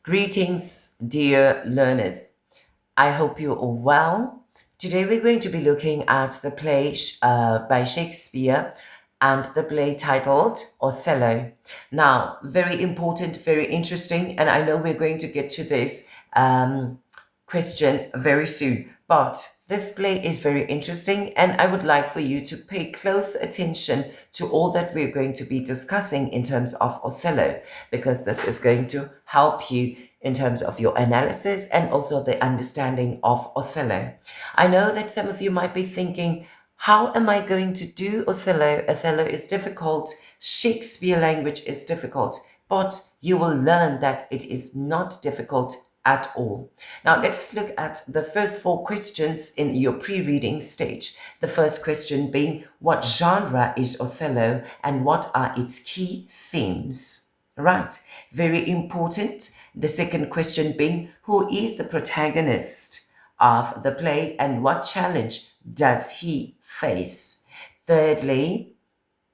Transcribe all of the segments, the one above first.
Greetings, dear learners. I hope you're all well. Today we're going to be looking at the play by Shakespeare and the play titled Othello. Now, very important, very interesting, and I know we're going to get to this question very soon. But this play is very interesting, and I would like for you to pay close attention to all that we're going to be discussing in terms of Othello, because this is going to help you in terms of your analysis and also the understanding of Othello. I know that some of you might be thinking, how am I going to do Othello? Othello is difficult. Shakespeare language is difficult. But you will learn that it is not difficult at all. Now, let us look at the first four questions in your pre-reading stage. The first question being, what genre is Othello and what are its key themes? Right, very important. The second question being, who is the protagonist of the play and what challenge does he face? Thirdly,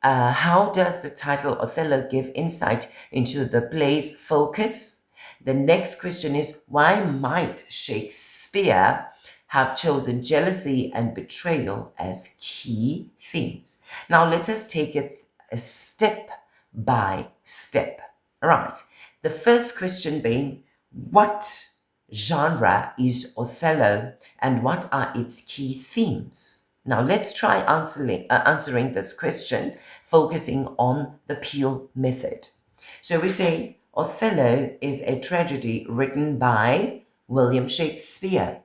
how does the title Othello give insight into the play's focus? The next question is, why might Shakespeare have chosen jealousy and betrayal as key themes? Now, let us take it a step by step. Right. The first question being, what genre is Othello and what are its key themes? Now, let's try answering this question, focusing on the Peel method. So we say Othello is a tragedy written by William Shakespeare.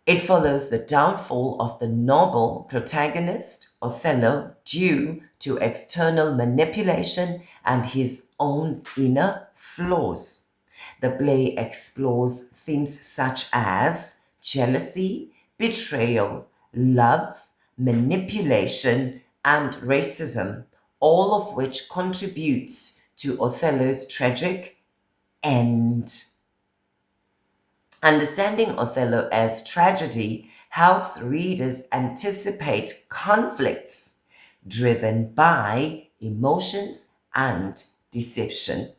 It follows the downfall of the noble protagonist, Othello, due to external manipulation and his own inner flaws. The play explores themes such as jealousy, betrayal, love, manipulation, and racism, all of which contributes to Othello's tragic end. Understanding Othello as tragedy helps readers anticipate conflicts driven by emotions and deception.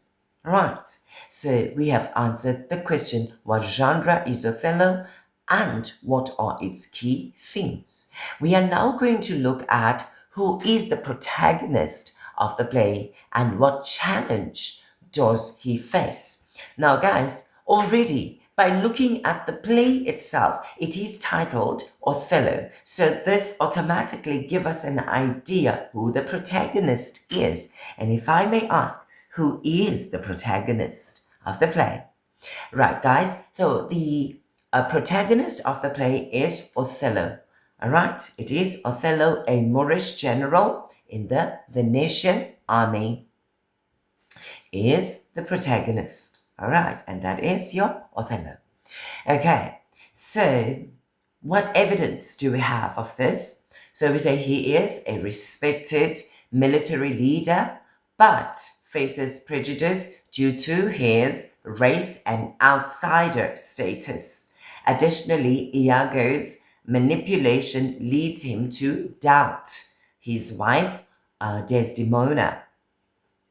Right, so we have answered the question, what genre is Othello and what are its key themes? We are now going to look at who is the protagonist of the play and what challenge does he face. Now, guys, already by looking at the play itself, it is titled Othello. So this automatically gives us an idea who the protagonist is. And if I may ask, who is the protagonist of the play? Right, guys, so the protagonist of the play is Othello. All right, it is Othello, a Moorish general in the Venetian army, is the protagonist. All right, and that is your Othello. Okay, so what evidence do we have of this? So we say he is a respected military leader, but faces prejudice due to his race and outsider status. Additionally, Iago's manipulation leads him to doubt his wife, Desdemona.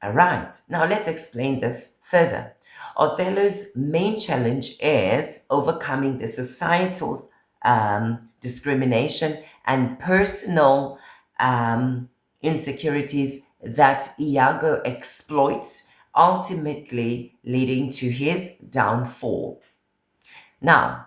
All right, now let's explain this further. Othello's main challenge is overcoming the societal discrimination and personal insecurities that Iago exploits, ultimately leading to his downfall. Now,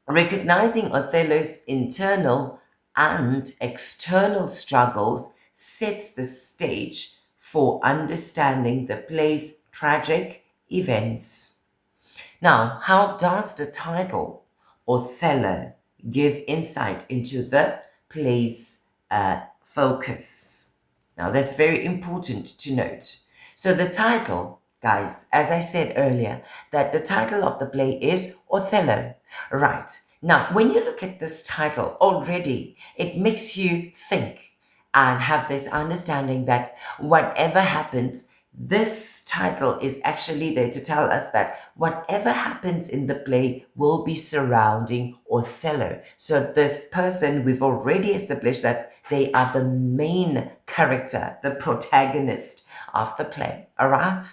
recognizing Othello's internal and external struggles sets the stage for understanding the play's tragic events. Now, how does the title Othello give insight into the play's focus? Now, that's very important to note. So the title, guys, as I said earlier, that the title of the play is Othello. Right. Now, when you look at this title already, it makes you think and have this understanding that whatever happens, this title is actually there to tell us that whatever happens in the play will be surrounding Othello. So this person, we've already established that they are the main character, the protagonist of the play. All right.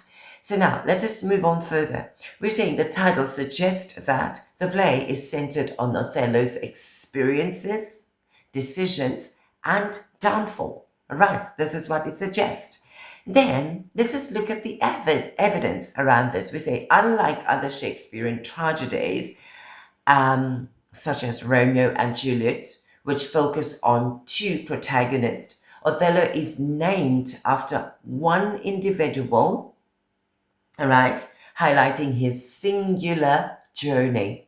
So now let us move on further. We're saying the title suggests that the play is centered on Othello's experiences, decisions, and downfall. All right, this is what it suggests. Then let us look at the evidence around this. We say, unlike other Shakespearean tragedies, such as Romeo and Juliet, which focus on two protagonists, Othello is named after one individual, all right, highlighting his singular journey.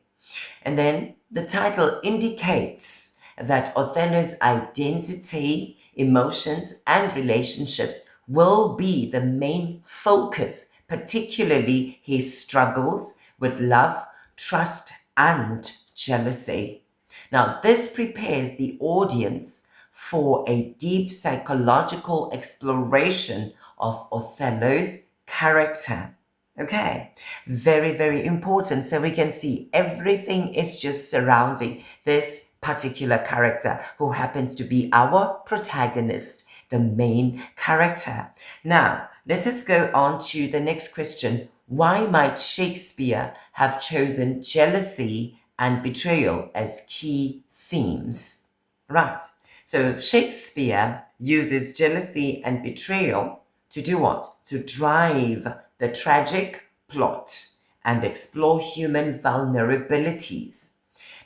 And then the title indicates that Othello's identity, emotions, and relationships will be the main focus, particularly his struggles with love, trust, and jealousy. Now, this prepares the audience for a deep psychological exploration of Othello's character. Okay, very, very important. So we can see everything is just surrounding this particular character who happens to be our protagonist, the main character. Now, let us go on to the next question. Why might Shakespeare have chosen jealousy and betrayal as key themes? Right. So Shakespeare uses jealousy and betrayal to do what? To drive the tragic plot and explore human vulnerabilities.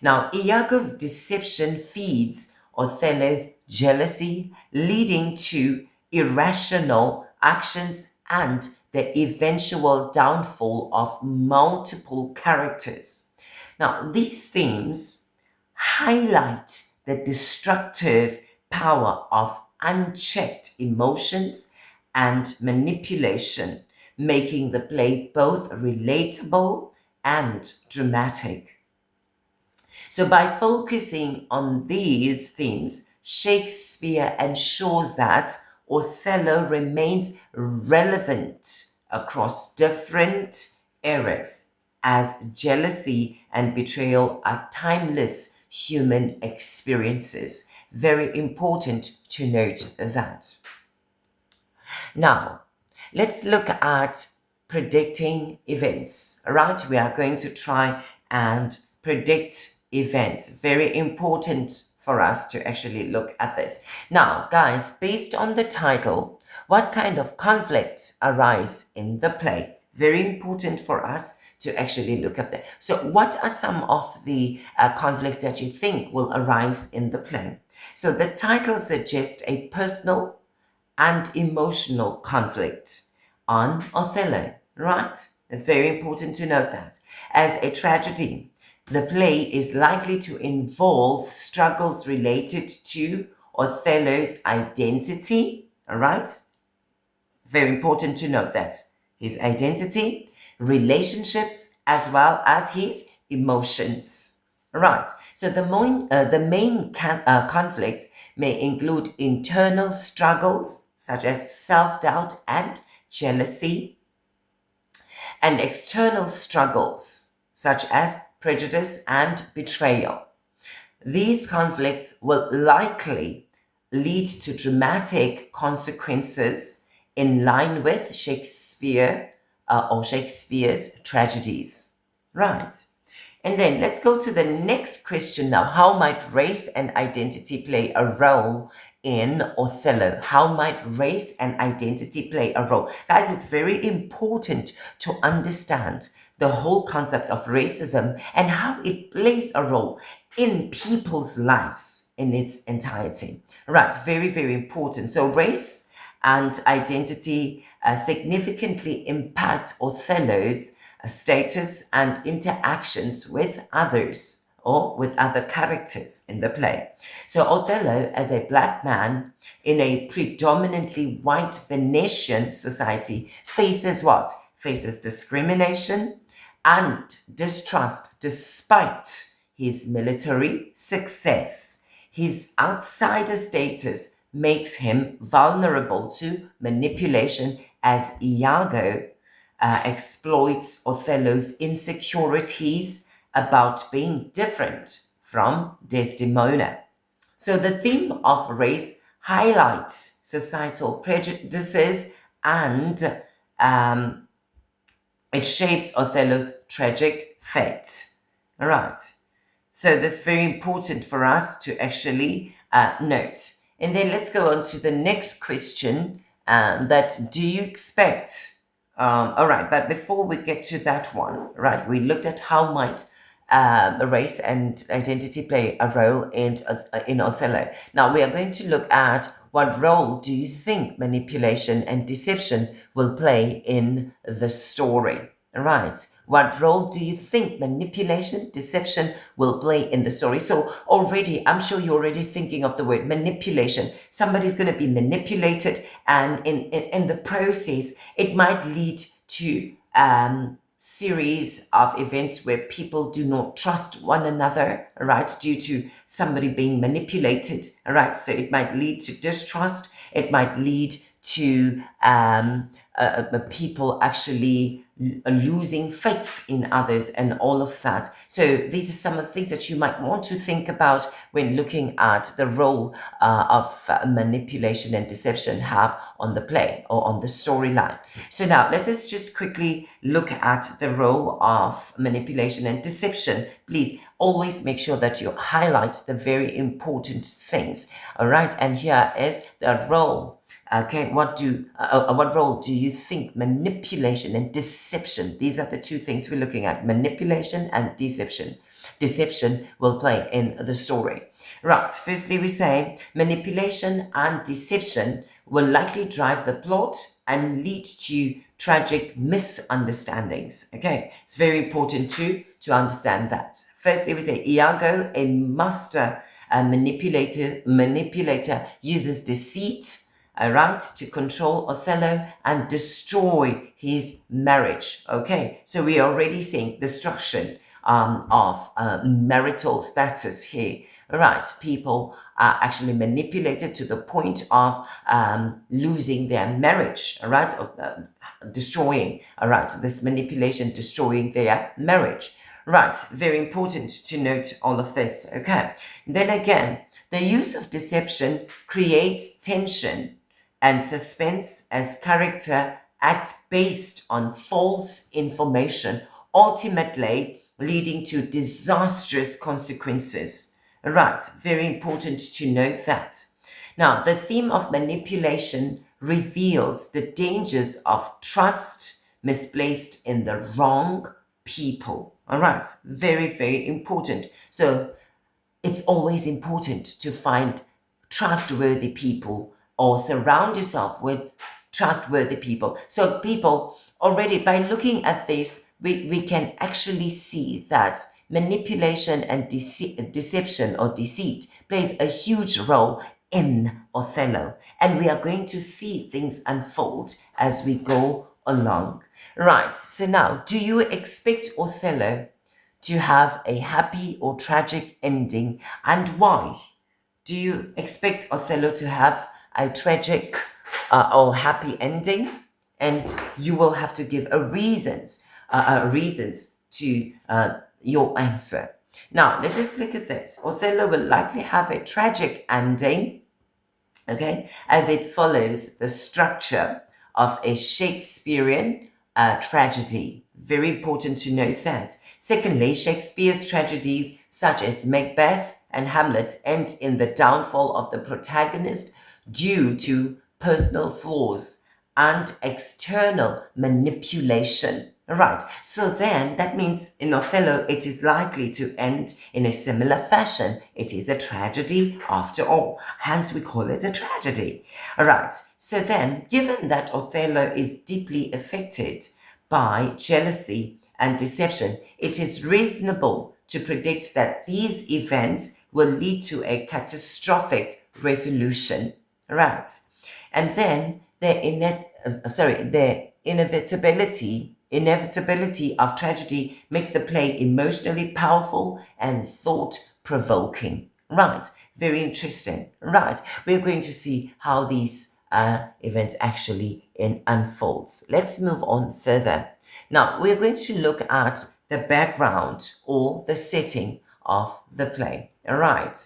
Now, Iago's deception feeds Othello's jealousy, leading to irrational actions and the eventual downfall of multiple characters. Now, these themes highlight the destructive power of unchecked emotions and manipulation, making the play both relatable and dramatic. So, by focusing on these themes, Shakespeare ensures that Othello remains relevant across different eras, as jealousy and betrayal are timeless human experiences. Very important to note that. Now, let's look at predicting events. Right? We are going to try and predict events. Very important for us to actually look at this. Now, guys, based on the title, what kind of conflicts arise in the play? Very important for us to actually look at that. So, what are some of the conflicts that you think will arise in the play? So, the title suggests a personal and emotional conflict on Othello, right? Very important to note that. As a tragedy, the play is likely to involve struggles related to Othello's identity, all right? Very important to note that. His identity, relationships, as well as his emotions. Right. So the main conflicts may include internal struggles such as self-doubt and jealousy, and external struggles such as prejudice and betrayal. These conflicts will likely lead to dramatic consequences in line with Shakespeare's tragedies. Right. And then let's go to the next question now. How might race and identity play a role in Othello? How might race and identity play a role? Guys, it's very important to understand the whole concept of racism and how it plays a role in people's lives in its entirety. Right, very, very important. So race and identity significantly impact Othello's status and interactions with others or with other characters in the play. So Othello, as a black man in a predominantly white Venetian society, faces what? Faces discrimination and distrust despite his military success. His outsider status makes him vulnerable to manipulation as Iago exploits Othello's insecurities about being different from Desdemona. So the theme of race highlights societal prejudices and It shapes Othello's tragic fate. All right. So that's very important for us to actually note. And then let's go on to the next question. That do you expect? All right, but before we get to that one, right, we looked at how might race and identity play a role in Othello. Now we are going to look at what role do you think manipulation and deception will play in the story. All right. What role do you think manipulation, deception will play in the story? So already, I'm sure you're already thinking of the word manipulation. Somebody's going to be manipulated, and in the process, it might lead to series of events where people do not trust one another, right, due to somebody being manipulated, all right? So it might lead to distrust. It might lead to people actually losing faith in others and all of that. So these are some of the things that you might want to think about when looking at the role of manipulation and deception have on the play or on the storyline. So now let us just quickly look at the role of manipulation and deception. Please always make sure that you highlight the very important things. All right, and here is the role. Okay, what role do you think manipulation and deception, these are the two things we're looking at, manipulation and deception will play in the story? Right, firstly we say manipulation and deception will likely drive the plot and lead to tragic misunderstandings. Okay, it's very important to understand that. Firstly we say Iago, a master manipulator, uses deceit, all right, to control Othello and destroy his marriage. Okay, so we are already seeing destruction of marital status here. All right, people are actually manipulated to the point of losing their marriage. All right, destroying. All right, this manipulation destroying their marriage. Right, very important to note all of this. Okay, then again, the use of deception creates tension and suspense as character acts based on false information, ultimately leading to disastrous consequences. Right, very important to note that. Now, the theme of manipulation reveals the dangers of trust misplaced in the wrong people. All right, very, very important. So it's always important to find trustworthy people or surround yourself with trustworthy people. So people, already by looking at this, we can actually see that manipulation and deception or deceit plays a huge role in Othello. And we are going to see things unfold as we go along. Right, so now, do you expect Othello to have a happy or tragic ending, and why? Do you expect Othello to have a tragic or happy ending? And you will have to give reasons to your answer. Now, let us look at this. Othello will likely have a tragic ending, okay, as it follows the structure of a Shakespearean tragedy. Very important to note that. Secondly, Shakespeare's tragedies such as Macbeth and Hamlet end in the downfall of the protagonist due to personal flaws and external manipulation. Right, so then that means in Othello it is likely to end in a similar fashion. It is a tragedy after all, hence we call it a tragedy. All right, so then given that Othello is deeply affected by jealousy and deception, it is reasonable to predict that these events will lead to a catastrophic resolution. Right, and then the inevitability of tragedy makes the play emotionally powerful and thought-provoking. Right, very interesting. Right, we're going to see how these events actually unfolds. Let's move on further. Now, we're going to look at the background or the setting of the play. All right,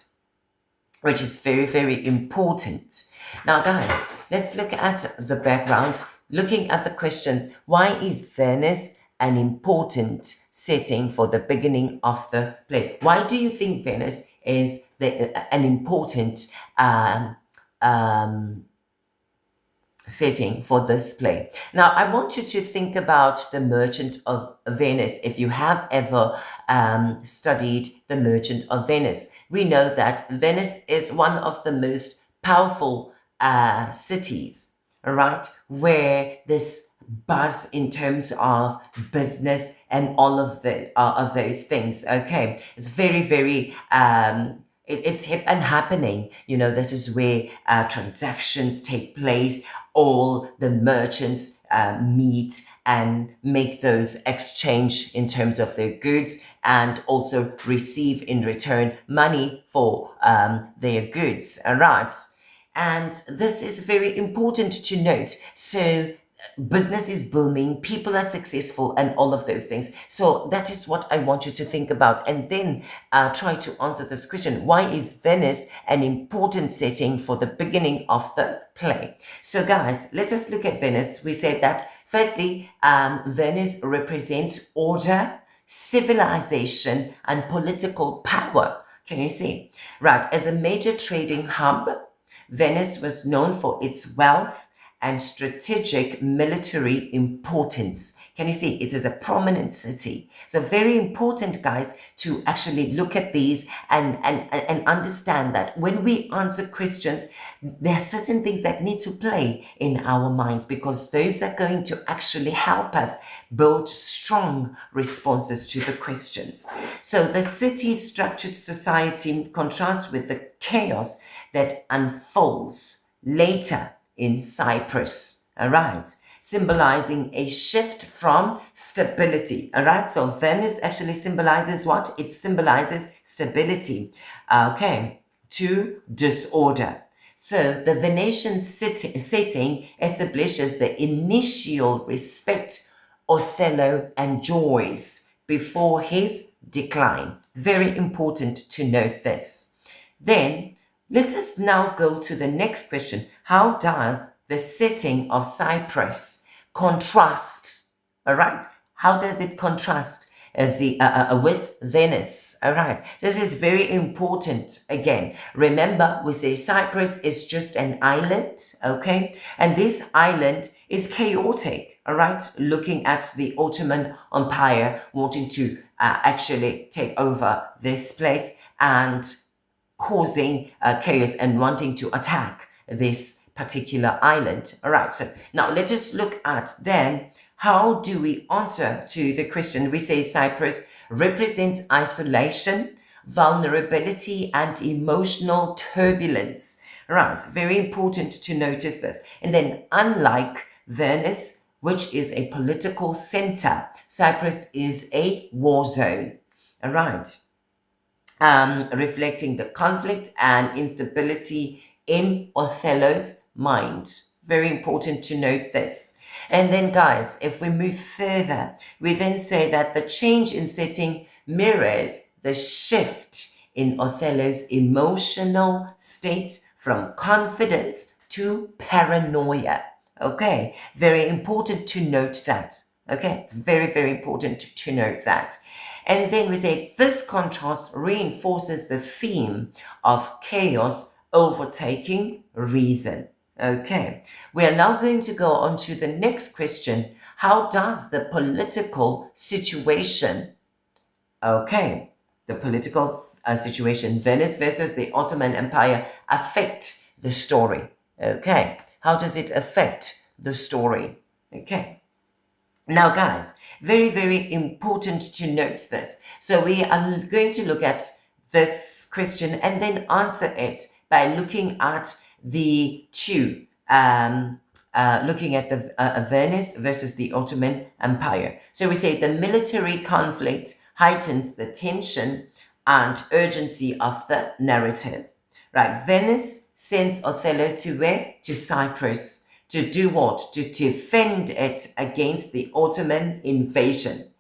which is very, very important. Now, guys, let's look at the background, looking at the questions. Why is Venice an important setting for the beginning of the play? Why do you think Venice is an important setting for this play? Now, I want you to think about The Merchant of Venice. If you have ever studied The Merchant of Venice, we know that Venice is one of the most powerful cities, right? Where this buzz in terms of business and all of those things. Okay, it's very, very it's hip and happening. This is where transactions take place. All the merchants meet and make those exchange in terms of their goods, and also receive in return money for their goods. All right. And this is very important to note. So business is booming, people are successful, and all of those things. So that is what I want you to think about, and then try to answer this question: why is Venice an important setting for the beginning of the play? So guys, let us look at Venice. We said that firstly, Venice represents order, civilization, and political power. Can you see? Right. As a major trading hub, Venice was known for its wealth and strategic military importance. Can you see? It is a prominent city. So very important, guys, to actually look at these and understand that when we answer questions, there are certain things that need to play in our minds, because those are going to actually help us build strong responses to the questions. So the city's structured society contrasts with the chaos that unfolds later in Cyprus, all right, symbolizing a shift from stability, all right? So Venice actually symbolizes what? It symbolizes stability, okay, to disorder. So the Venetian setting establishes the initial respect Othello enjoys before his decline. Very important to note this. Then let us now go to the next question. How does the setting of Cyprus contrast? All right. How does it contrast with Venice? All right. This is very important. Again, remember, we say Cyprus is just an island. Okay. And this island is chaotic. All right. Looking at the Ottoman Empire wanting to actually take over this place and causing chaos and wanting to attack this particular island. All right, so now let us look at then, how do we answer to the question? We say Cyprus represents isolation, vulnerability, and emotional turbulence. All right, it's very important to notice this. And then unlike Venice, which is a political center, Cyprus is a war zone. All right. Reflecting the conflict and instability in Othello's mind. Very important to note this. And then, guys, if we move further, we then say that the change in setting mirrors the shift in Othello's emotional state from confidence to paranoia. Okay, very important to note that. Okay, it's very, very important to note that. And then we say this contrast reinforces the theme of chaos overtaking reason. Okay, we are now going to go on to the next question. How does the political situation, okay, the political situation, Venice versus the Ottoman Empire, affect the story? Okay, how does it affect the story? Okay. Now, guys, very, very important to note this. So we are going to look at this question and then answer it by looking at the two, looking at the Venice versus the Ottoman Empire. So we say the military conflict heightens the tension and urgency of the narrative. Right, Venice sends Othello to where? To Cyprus. To do what? To defend it against the Ottoman invasion,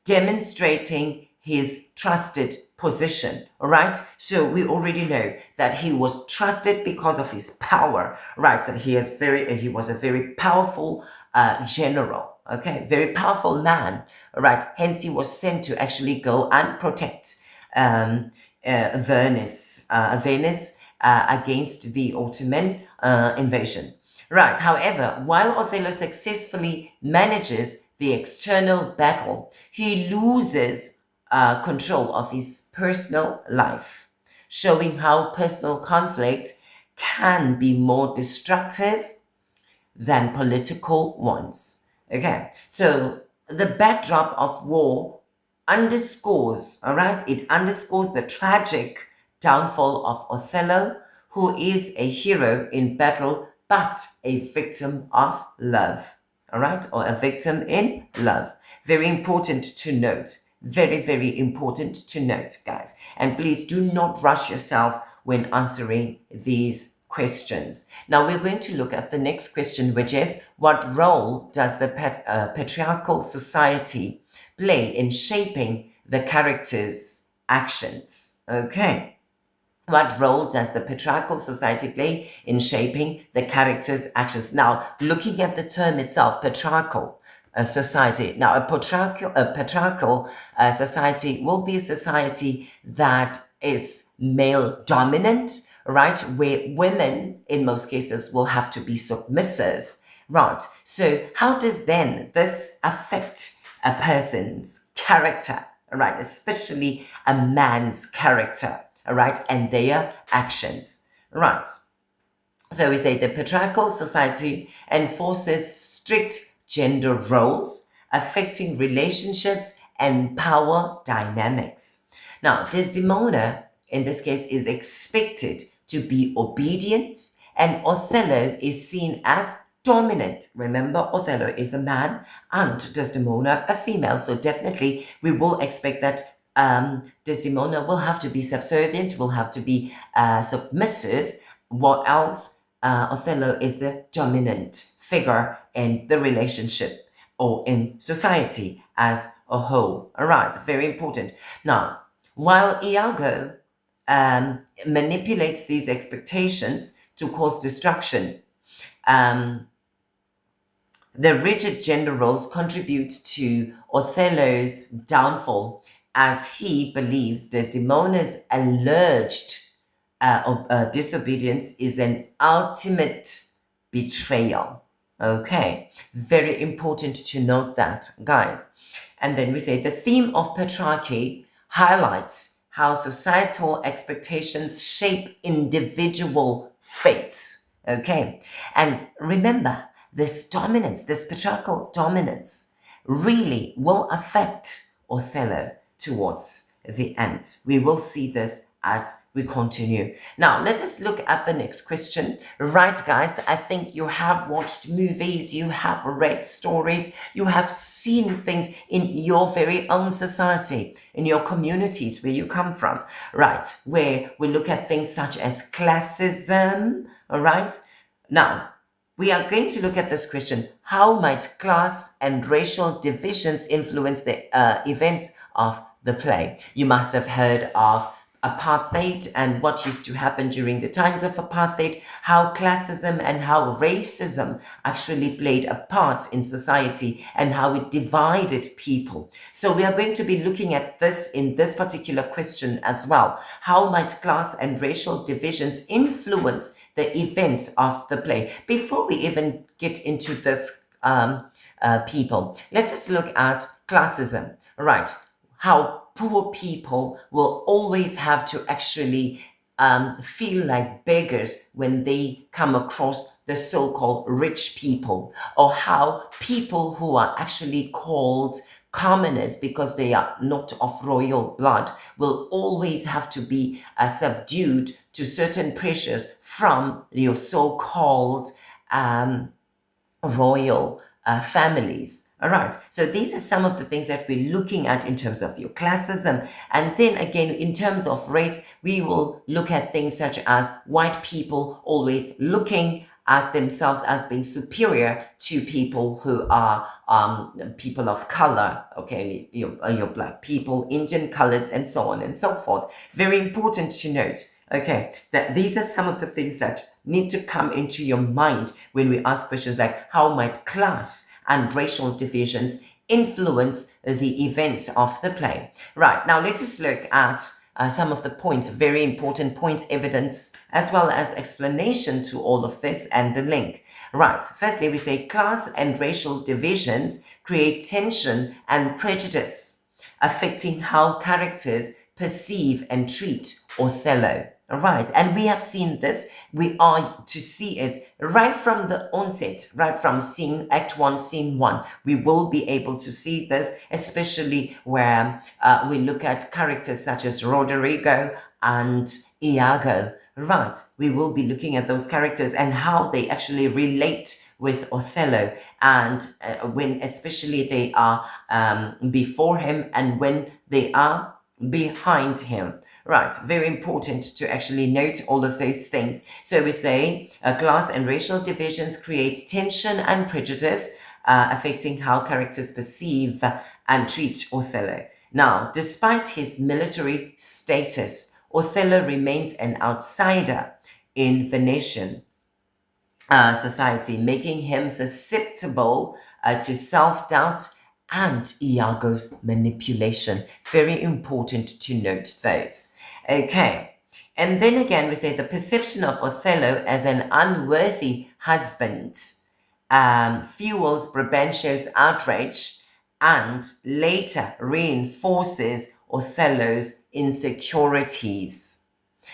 demonstrating his trusted position, all right? So we already know that he was trusted because of his power, right? So he was a very powerful general, okay? Very powerful man, all right? Hence he was sent to actually go and protect Venice against the Ottoman invasion. Right, however, while Othello successfully manages the external battle, he loses control of his personal life, showing how personal conflict can be more destructive than political ones. Okay, so the backdrop of war underscores, all right, it underscores the tragic downfall of Othello, who is a hero in battle but a victim of love, all right, or a victim in love. Very important to note. Very, very important to note, guys. And please do not rush yourself when answering these questions. Now we're going to look at the next question, which is what role does the patriarchal society play in shaping the character's actions? Okay. What role does the patriarchal society play in shaping the character's actions? Now, looking at the term itself, patriarchal society. Now, a patriarchal society will be a society that is male dominant, right? Where women, in most cases, will have to be submissive, right? So, how does then this affect a person's character, right? Especially a man's character, all right, and their actions, right? So we say the patriarchal society enforces strict gender roles, affecting relationships and power dynamics. Now, Desdemona, in this case, is expected to be obedient, and Othello is seen as dominant. Remember, Othello is a man and Desdemona a female, so definitely we will expect that Desdemona will have to be subservient, will have to be submissive. What else? Othello is the dominant figure in the relationship or in society as a whole. All right, very important. Now, while Iago manipulates these expectations to cause destruction, the rigid gender roles contribute to Othello's downfall, as he believes Desdemona's alleged disobedience is an ultimate betrayal. Okay, very important to note that, guys. And then we say the theme of patriarchy highlights how societal expectations shape individual fates. Okay, and remember, this dominance, this patriarchal dominance, really will affect Othello towards the end. We will see this as we continue. Now, let us look at the next question. Right, guys, I think you have watched movies, you have read stories, you have seen things in your very own society, in your communities where you come from, right? Where we look at things such as classism, all right? Now, we are going to look at this question. How might class and racial divisions influence the events of the play? You must have heard of apartheid and what used to happen during the times of apartheid, how classism and how racism actually played a part in society and how it divided people. So we are going to be looking at this in this particular question as well. How might class and racial divisions influence the events of the play? Before we even get into this, people, let us look at classism, right? How poor people will always have to actually feel like beggars when they come across the so-called rich people, or how people who are actually called commoners because they are not of royal blood will always have to be subdued to certain pressures from your so-called royal families. All right, so these are some of the things that we're looking at in terms of your classism. And then again, in terms of race, we will look at things such as white people always looking at themselves as being superior to people who are people of color, okay, your black people, Indian colors, and so on and so forth. Very important to note, okay, that these are some of the things that need to come into your mind when we ask questions like how might class and racial divisions influence the events of the play. Right, now let us look at some of the points, very important points, evidence, as well as explanation to all of this and the link. Right, firstly, we say class and racial divisions create tension and prejudice, affecting how characters perceive and treat Othello. All right, and we have seen this. We are to see it right from the onset, right from scene Act 1, Scene 1. We will be able to see this, especially where we look at characters such as Roderigo and Iago. Right, we will be looking at those characters and how they actually relate with Othello, and when especially they are before him and when they are behind him. Right, very important to actually note all of those things. So we say class and racial divisions create tension and prejudice, affecting how characters perceive and treat Othello. Now, despite his military status, Othello remains an outsider in Venetian society, making him susceptible to self-doubt and Iago's manipulation. Very important to note those. Okay. And then again, we say the perception of Othello as an unworthy husband fuels Brabantio's outrage and later reinforces Othello's insecurities.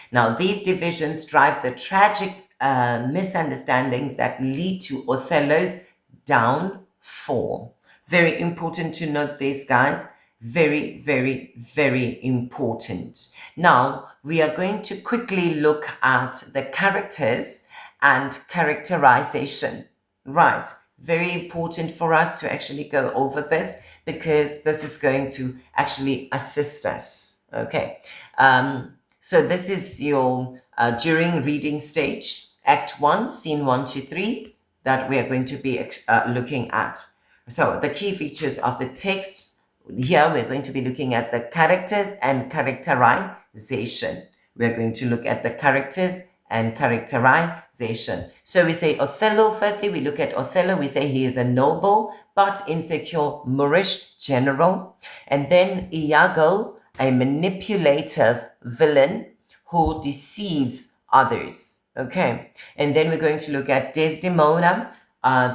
Now, these divisions drive the tragic misunderstandings that lead to Othello's downfall. Very important to note this, guys. Very, very, very important. Now, we are going to quickly look at the characters and characterization. Right. Very important for us to actually go over this because this is going to actually assist us. Okay. So this is your during reading stage, Act 1, Scene 1 to 3, that we are going to be looking at. So the key features of the text, here we're going to be looking at the characters and characterization. We're going to look at the characters and characterization. So we say Othello, firstly we look at Othello, we say he is a noble but insecure Moorish general. And then Iago, a manipulative villain who deceives others. Okay, and then we're going to look at Desdemona.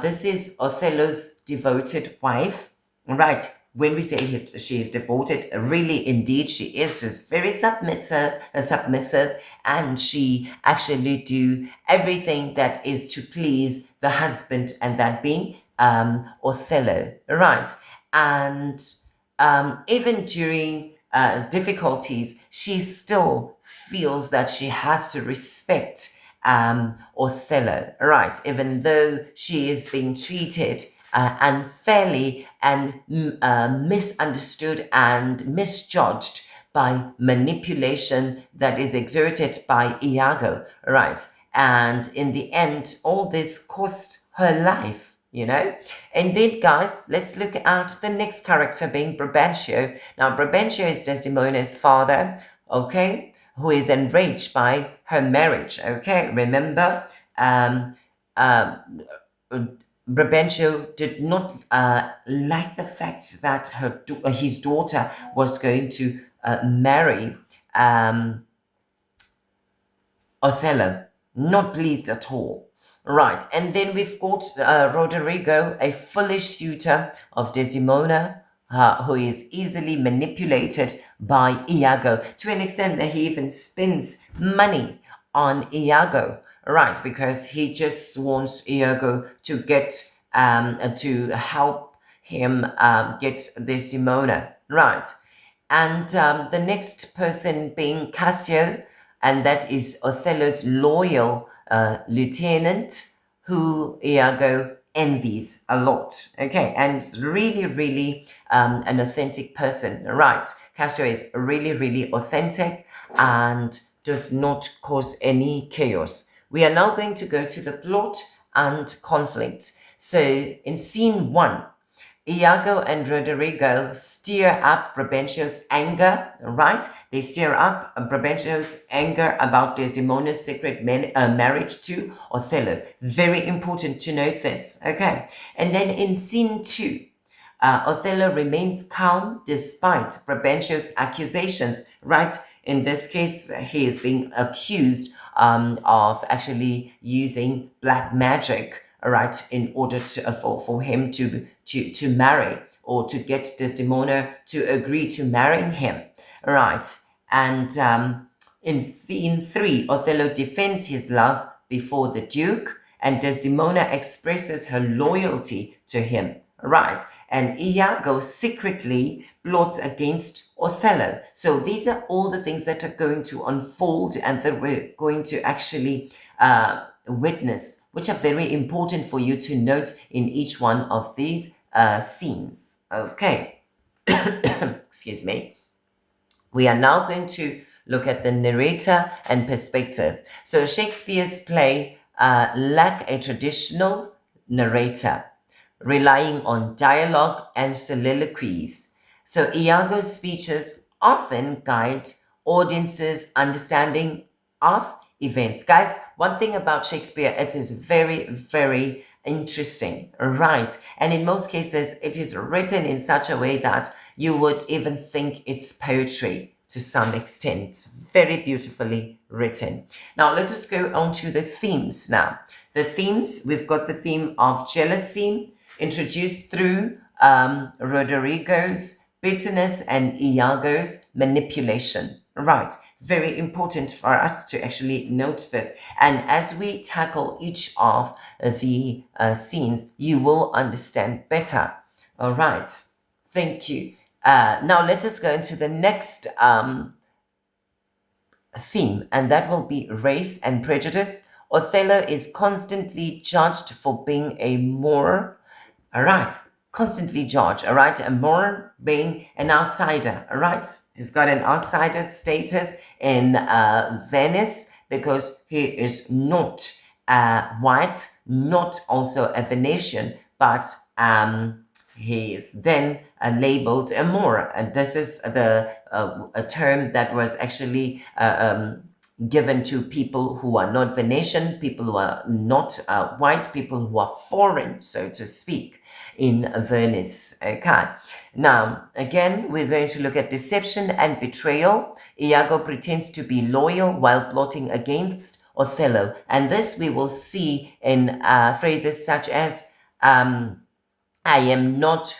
This is Othello's devoted wife, right? When we say she is devoted, really, indeed, she is. She's very submissive, and she actually do everything that is to please the husband, and that being Othello, right? And even during difficulties, she still feels that she has to respect Othello, right? Even though she is being treated unfairly and misunderstood and misjudged by manipulation that is exerted by Iago, right? And in the end, all this cost her life, you know. And then, guys, let's look at the next character being Brabantio. Now, Brabantio is Desdemona's father, okay, who is enraged by her marriage, okay? Remember, Brabantio did not like the fact that his daughter was going to marry Othello. Not pleased at all. Right, and then we've got Roderigo, a foolish suitor of Desdemona, who is easily manipulated by Iago to an extent that he even spends money on Iago, right? Because he just wants Iago to get to help him get Desdemona, right? And the next person being Cassio, and that is Othello's loyal lieutenant, who Iago envies a lot. Okay, and it's really, really an authentic person, right? Cassio is really, really authentic and does not cause any chaos We are now going to go to the plot and conflict. So in scene one, Iago and Roderigo stir up Brabantio's anger, right? They stir up Brabantio's anger about Desdemona's secret marriage to Othello. Very important to note this, okay? And then in scene two, Othello remains calm despite Brabantio's accusations, right? In this case, he is being accused of actually using black magic, right, in order to for him to marry or to get Desdemona to agree to marry him, right? And in scene three, Othello defends his love before the Duke, and Desdemona expresses her loyalty to him, right? And Iago secretly plots against Othello. So these are all the things that are going to unfold and that we're going to actually witness, which are very important for you to note in each one of these scenes. Okay, excuse me. We are now going to look at the narrator and perspective. So Shakespeare's play lack a traditional narrator, relying on dialogue and soliloquies. So Iago's speeches often guide audiences' understanding of events. Guys, one thing about Shakespeare, it is very, very interesting, right? And in most cases, it is written in such a way that you would even think it's poetry to some extent. Very beautifully written. Now, let us go on to the themes now. The themes, we've got the theme of jealousy, introduced through Roderigo's bitterness and Iago's manipulation. Right, very important for us to actually note this. And as we tackle each of the scenes, you will understand better. All right, thank you. Now let us go into the next theme, and that will be race and prejudice. Othello is constantly judged for being a Moor. All right, constantly judged. All right, a Moor being an outsider. All right, he's got an outsider status in Venice because he is not white, not also a Venetian, but he is then labeled a Moor, and this is a term that was actually given to people who are not Venetian, people who are not white, people who are foreign, so to speak, in Venice. Okay. Now, again, we're going to look at deception and betrayal. Iago pretends to be loyal while plotting against Othello, and this we will see in phrases such as I am not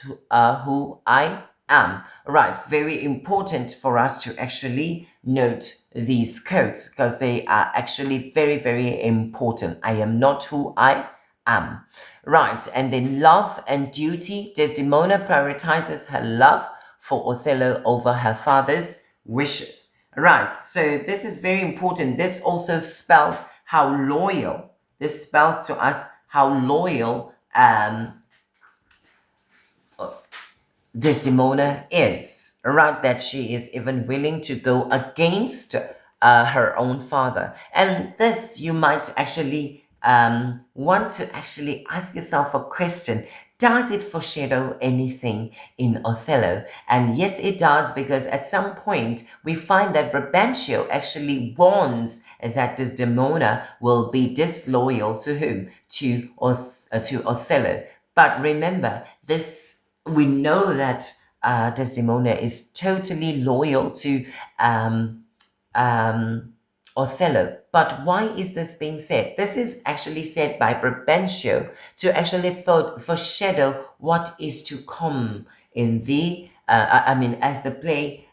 who I am. Right, very important for us to actually note these codes because they are actually very, very important. I am not who I am. Right, and then love and duty. Desdemona prioritizes her love for Othello over her father's wishes. Right, so this is very important. This also spells how loyal, this spells to us how loyal Desdemona is, right? That she is even willing to go against her own father. And this, you might actually want to actually ask yourself a question. Does it foreshadow anything in Othello? And yes, it does, because at some point we find that Brabantio actually warns that Desdemona will be disloyal to whom? To Othello. But remember, this we know that Desdemona is totally loyal to Othello. But why is this being said? This is actually said by Brabantio to actually foreshadow what is to come in the, as the play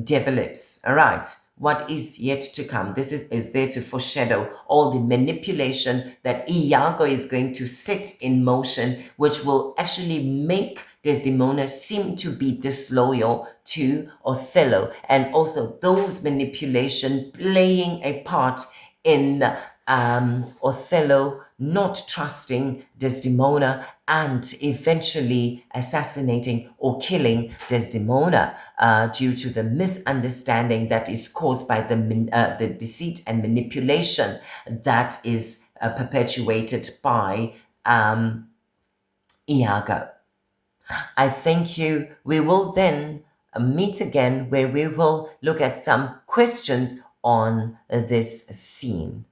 develops. All right. What is yet to come. This is there to foreshadow all the manipulation that Iago is going to set in motion, which will actually make Desdemona seem to be disloyal to Othello, and also those manipulation playing a part in Othello not trusting Desdemona and eventually assassinating or killing Desdemona due to the misunderstanding that is caused by the deceit and manipulation that is perpetuated by Iago. I thank you. We will then meet again where we will look at some questions on this scene.